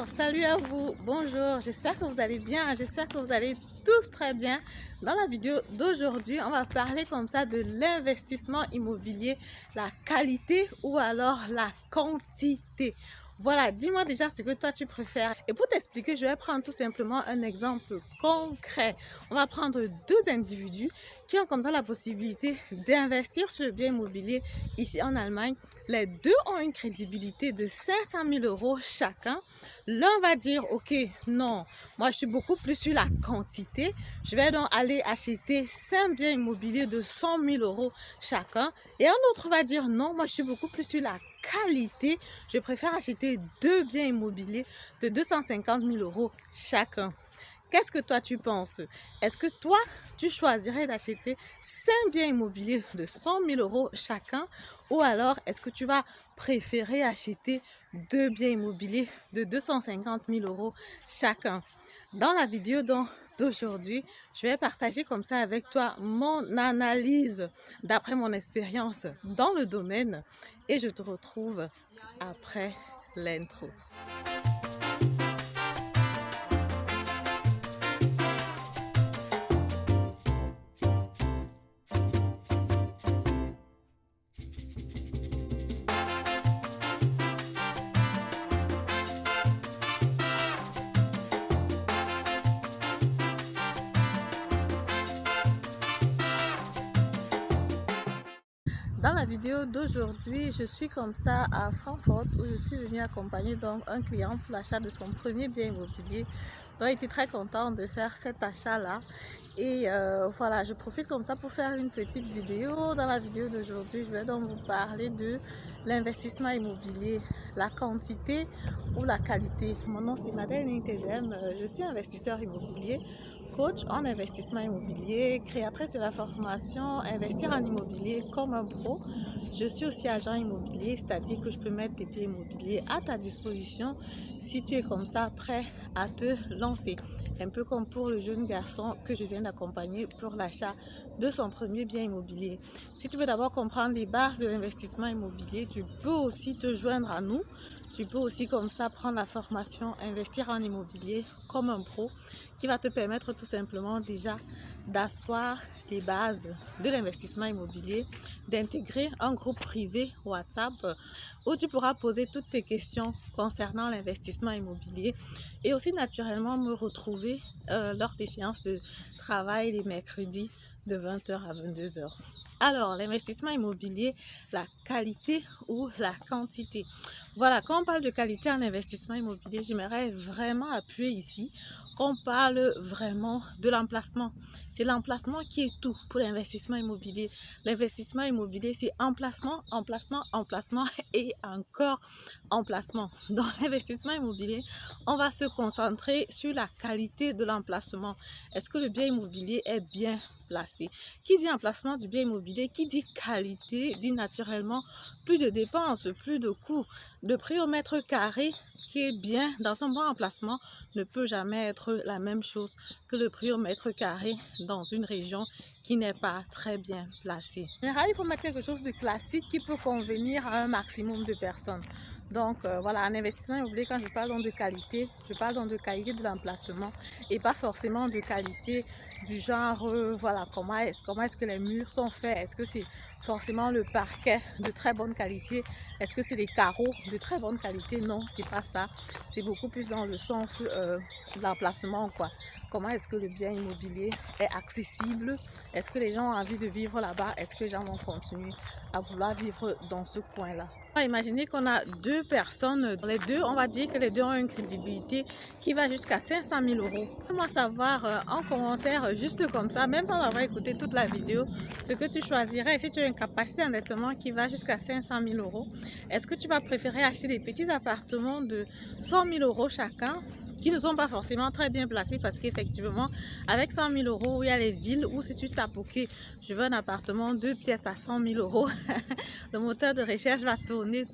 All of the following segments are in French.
salut à vous, bonjour, j'espère que vous allez bien, j'espère que vous allez tous très bien. Dans la vidéo d'aujourd'hui, on va parler comme ça de l'investissement immobilier, la qualité ou alors la quantité. Voilà, dis-moi déjà ce que toi tu préfères. Et pour t'expliquer, je vais prendre tout simplement un exemple concret. On va prendre deux individus qui ont comme ça la possibilité d'investir sur le bien immobilier ici en Allemagne. Les deux ont une crédibilité de 500 000 euros chacun. L'un va dire, ok, non, moi je suis beaucoup plus sur la quantité. Je vais donc aller acheter 5 biens immobiliers de 100 000 euros chacun. Et un autre va dire, non, moi je suis beaucoup plus sur la qualité. Je préfère acheter 2 biens immobiliers de 250 000 euros chacun. Qu'est-ce que toi tu penses? Est-ce que toi, tu choisirais d'acheter 5 biens immobiliers de 100 000 euros chacun? Ou alors, est-ce que tu vas préférer acheter 2 biens immobiliers de 250 000 euros chacun? Dans la vidéo d'aujourd'hui, je vais partager comme ça avec toi mon analyse d'après mon expérience dans le domaine et je te retrouve après l'intro. Dans la vidéo d'aujourd'hui, je suis comme ça à Francfort où je suis venue accompagner donc un client pour l'achat de son premier bien immobilier. Donc il était très content de faire cet achat-là. Et voilà, je profite comme ça pour faire une petite vidéo. Dans la vidéo d'aujourd'hui, je vais donc vous parler de l'investissement immobilier, la quantité ou la qualité. Mon nom c'est Madeleine Nintedem, je suis investisseur immobilier, coach en investissement immobilier, créatrice de la formation Investir en immobilier comme un pro. Je suis aussi agent immobilier, c'est-à-dire que je peux mettre des biens immobiliers à ta disposition si tu es comme ça prêt à te lancer. Un peu comme pour le jeune garçon que je viens d'accompagner pour l'achat de son premier bien immobilier. Si tu veux d'abord comprendre les bases de l'investissement immobilier, tu peux aussi te joindre à nous. Tu peux aussi comme ça prendre la formation Investir en immobilier comme un pro qui va te permettre tout simplement déjà d'asseoir les bases de l'investissement immobilier, d'intégrer un groupe privé WhatsApp où tu pourras poser toutes tes questions concernant l'investissement immobilier et aussi naturellement me retrouver lors des séances de travail les mercredis de 20 h à 22 h. Alors, l'investissement immobilier, la qualité ou la quantité. Voilà, quand on parle de qualité en investissement immobilier, j'aimerais vraiment appuyer ici qu'on parle vraiment de l'emplacement. C'est l'emplacement qui est tout pour l'investissement immobilier. L'investissement immobilier, c'est emplacement, emplacement, emplacement et encore emplacement. Dans l'investissement immobilier, on va se concentrer sur la qualité de l'emplacement. Est-ce que le bien immobilier est bien placé? Qui dit emplacement du bien immobilier, qui dit qualité, dit naturellement plus de dépenses, plus de coûts. Le prix au mètre carré qui est bien dans un bon emplacement ne peut jamais être la même chose que le prix au mètre carré dans une région qui n'est pas très bien placée. En général, il faut mettre quelque chose de classique qui peut convenir à un maximum de personnes. Donc voilà, en investissement immobilier, quand je parle donc de qualité, je parle donc de qualité de l'emplacement et pas forcément de qualité du genre, voilà, comment est-ce que les murs sont faits, est-ce que c'est forcément le parquet de très bonne qualité, est-ce que c'est les carreaux de très bonne qualité? Non, c'est pas ça, c'est beaucoup plus dans le sens de l'emplacement, quoi. Comment est-ce que le bien immobilier est accessible? Est-ce que les gens ont envie de vivre là-bas? Est-ce que les gens vont continuer à vouloir vivre dans ce coin-là? Imaginez qu'on a deux personnes, les deux, on va dire que les deux ont une crédibilité qui va jusqu'à 500 000 euros. Fais-moi savoir en commentaire, juste comme ça, même sans avoir écouté toute la vidéo, ce que tu choisirais. Si tu as une capacité d'endettement qui va jusqu'à 500 000 euros, est-ce que tu vas préférer acheter des petits appartements de 100 000 euros chacun qui ne sont pas forcément très bien placés parce qu'effectivement, avec 100 000 euros, il y a les villes où si tu tapes, ok, je veux un appartement 2 pièces à 100 000 euros, le moteur de recherche va tourner.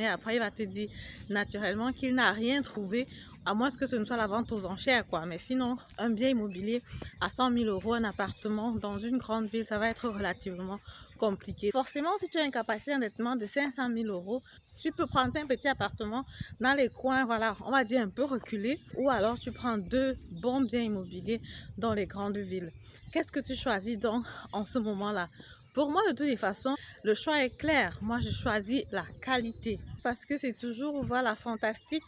Après, il va te dire naturellement qu'il n'a rien trouvé, à moins que ce ne soit la vente aux enchères, quoi. Mais sinon, un bien immobilier à 100 000 euros, un appartement dans une grande ville, ça va être relativement compliqué. Forcément, si tu as une capacité d'endettement de 500 000 euros, Tu peux prendre un petit appartement dans les coins, voilà, on va dire un peu reculés, ou alors tu prends 2 bons biens immobiliers dans les grandes villes. Qu'est-ce que tu choisis donc en ce moment-là? Pour moi, de toutes les façons, le choix est clair. Moi, je choisis la qualité parce que c'est toujours, voilà, fantastique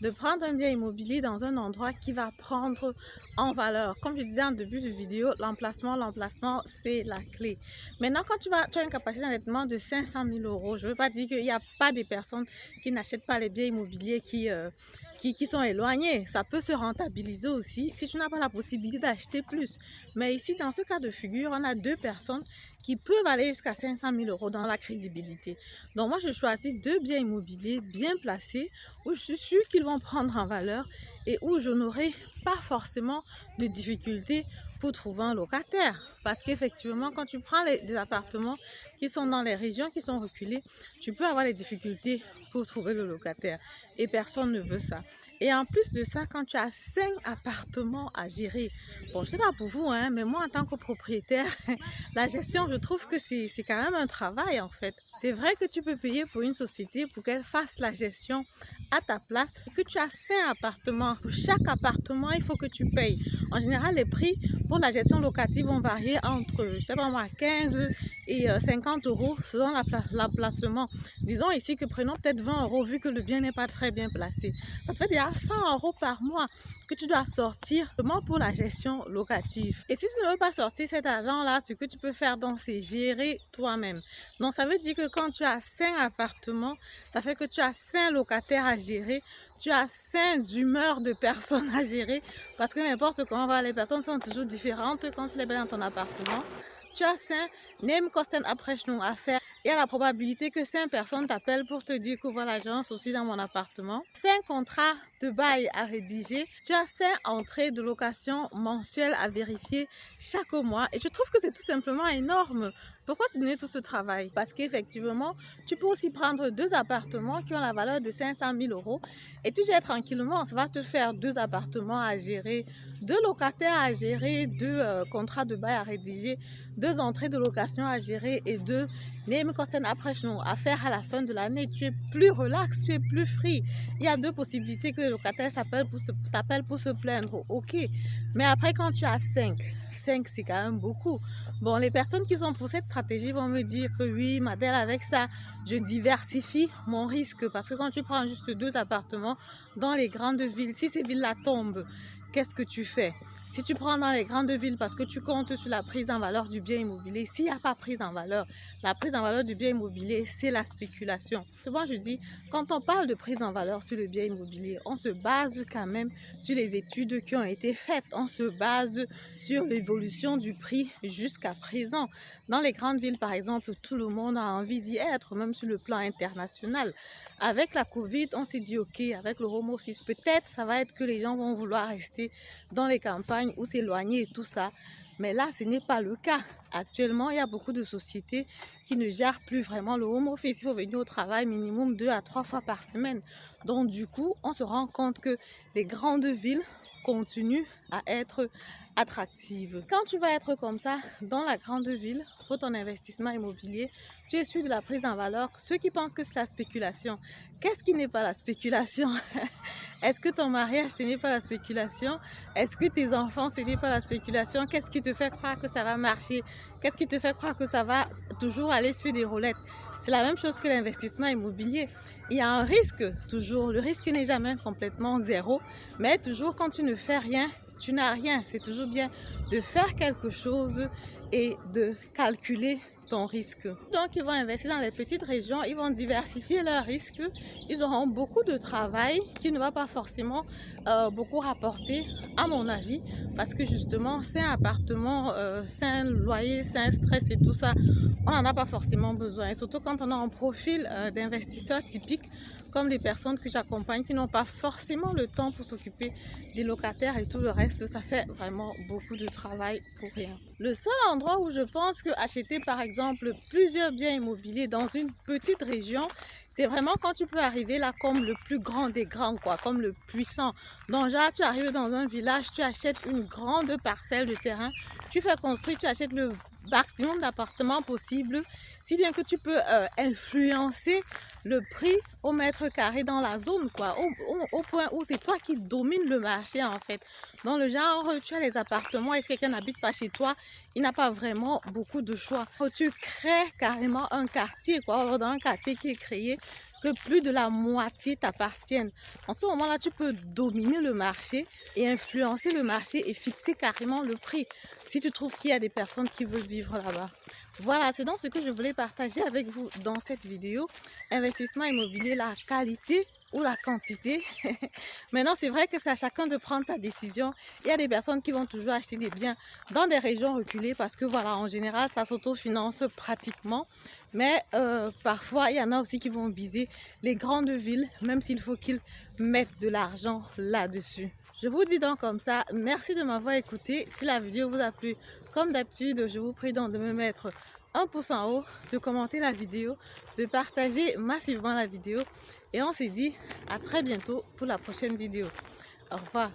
de prendre un bien immobilier dans un endroit qui va prendre en valeur. Comme je disais en début de vidéo, l'emplacement, c'est la clé. Maintenant, quand tu as une capacité d'endettement de 500 000 euros, je ne veux pas dire qu'il n'y a pas des personnes qui n'achètent pas les biens immobiliers qui sont éloignés. Ça peut se rentabiliser aussi si tu n'as pas la possibilité d'acheter plus. Mais ici, dans ce cas de figure, on a 2 personnes qui peuvent aller jusqu'à 500 000 euros dans la crédibilité. Donc moi, je choisis 2 biens immobiliers bien placés où je suis sûre qu'ils vont prendre en valeur et où je n'aurai pas forcément de difficultés pour trouver un locataire. Parce qu'effectivement, quand tu prends des appartements qui sont dans les régions qui sont reculées, tu peux avoir des difficultés pour trouver le locataire. Et personne ne veut ça. Et en plus de ça, quand tu as 5 appartements à gérer, bon, je ne sais pas pour vous, hein, mais moi en tant que propriétaire, la gestion, je trouve que c'est quand même un travail en fait. C'est vrai que tu peux payer pour une société pour qu'elle fasse la gestion à ta place et que tu as 5 appartements. Pour chaque appartement, il faut que tu payes. En général, les prix pour la gestion locative vont varier entre, je sais pas moi, 15 et 50 euros selon l'emplacement. Disons ici que prenons peut-être 20 euros vu que le bien n'est pas très bien placé. Ça te fait déjà 100 euros par mois que tu dois sortir seulement pour la gestion locative. Et si tu ne veux pas sortir cet argent-là, ce que tu peux faire donc c'est gérer toi-même. Donc ça veut dire que quand tu as 5 appartements, ça fait que tu as 5 locataires à gérer, tu as 5 humeurs de personnes à gérer parce que n'importe comment, les personnes sont toujours différentes quand tu les mets dans ton appartement. Tu as 5 nebenkosten Abrechnung à faire. Il y a la probabilité que 5 personnes t'appellent pour te dire que voilà, j'ai un souci dans mon appartement. 5 contrats de bail à rédiger. Tu as 5 entrées de location mensuelles à vérifier chaque mois. Et je trouve que c'est tout simplement énorme. Pourquoi se donner tout ce travail? Parce qu'effectivement, tu peux aussi prendre 2 appartements qui ont la valeur de 500 000 euros et tu gères tranquillement. Ça va te faire 2 appartements à gérer, 2 locataires à gérer, 2 contrats de bail à rédiger, 2 entrées de location à gérer et 2 nebenkosten Abrechnung à faire à la fin de l'année. Tu es plus relax, tu es plus free. Il y a 2 possibilités que le locataire t'appelle pour se plaindre. Ok, mais après quand tu as 5 c'est quand même beaucoup. Bon, les personnes qui sont pour cette stratégie vont me dire que oui, Madèle, avec ça, je diversifie mon risque. Parce que quand tu prends juste 2 appartements dans les grandes villes, si ces villes-là tombent, qu'est-ce que tu fais? Si tu prends dans les grandes villes parce que tu comptes sur la prise en valeur du bien immobilier, s'il n'y a pas prise en valeur, la prise en valeur du bien immobilier, c'est la spéculation. Souvent, je dis, quand on parle de prise en valeur sur le bien immobilier, on se base quand même sur les études qui ont été faites. On se base sur l'évolution du prix jusqu'à présent. Dans les grandes villes, par exemple, tout le monde a envie d'y être, même sur le plan international. Avec la Covid, on s'est dit, ok, avec le home office, peut-être ça va être que les gens vont vouloir rester dans les campagnes ou s'éloigner et tout ça. Mais là, ce n'est pas le cas. Actuellement, il y a beaucoup de sociétés qui ne gèrent plus vraiment le home office. Il faut venir au travail minimum 2 à 3 fois par semaine. Donc, du coup, on se rend compte que les grandes villes continuent à être attractives. Quand tu vas être comme ça dans la grande ville pour ton investissement immobilier, tu es sûr de la prise en valeur. Ceux qui pensent que c'est la spéculation, qu'est-ce qui n'est pas la spéculation? Est-ce que ton mariage, ce n'est pas la spéculation? Est-ce que tes enfants, ce n'est pas la spéculation? Qu'est-ce qui te fait croire que ça va marcher? Qu'est-ce qui te fait croire que ça va toujours aller sur des roulettes? C'est la même chose que l'investissement immobilier. Il y a un risque toujours. Le risque n'est jamais complètement zéro, mais toujours quand tu ne fais rien, tu n'as rien. C'est toujours bien de faire quelque chose et de calculer ton risque. Donc, ils vont investir dans les petites régions, ils vont diversifier leurs risques. Ils auront beaucoup de travail qui ne va pas forcément beaucoup rapporter, à mon avis, parce que justement, c'est un appartement, c'est un loyer, c'est un stress et tout ça, on n'en a pas forcément besoin. Et surtout quand on a un profil d'investisseur typique, comme les personnes que j'accompagne qui n'ont pas forcément le temps pour s'occuper des locataires et tout le reste, ça fait vraiment beaucoup de travail pour rien. Le seul endroit où je pense que acheter par exemple plusieurs biens immobiliers dans une petite région, c'est vraiment quand tu peux arriver là comme le plus grand des grands, quoi, comme le puissant. Donc genre, tu arrives dans un village, tu achètes une grande parcelle de terrain, tu fais construire, tu achètes le maximum d'appartements possible, si bien que tu peux influencer le prix au mètre carré dans la zone, quoi, au point où c'est toi qui domine le marché en fait. Dans le genre, tu as les appartements et si quelqu'un n'habite pas chez toi, il n'a pas vraiment beaucoup de choix. Tu crées carrément un quartier, quoi, dans un quartier qui est créé, que plus de la moitié t'appartiennent. En ce moment-là, tu peux dominer le marché et influencer le marché et fixer carrément le prix si tu trouves qu'il y a des personnes qui veulent vivre là-bas. Voilà, c'est donc ce que je voulais partager avec vous dans cette vidéo. Investissement immobilier, la qualité ou la quantité. Maintenant, c'est vrai que c'est à chacun de prendre sa décision. Il y a des personnes qui vont toujours acheter des biens dans des régions reculées parce que voilà, en général, ça s'autofinance pratiquement. Mais parfois, il y en a aussi qui vont viser les grandes villes, même s'il faut qu'ils mettent de l'argent là-dessus. Je vous dis donc comme ça, merci de m'avoir écouté. Si la vidéo vous a plu, comme d'habitude, je vous prie donc de me mettre un pouce en haut, de commenter la vidéo, de partager massivement la vidéo. Et on se dit à très bientôt pour la prochaine vidéo. Au revoir.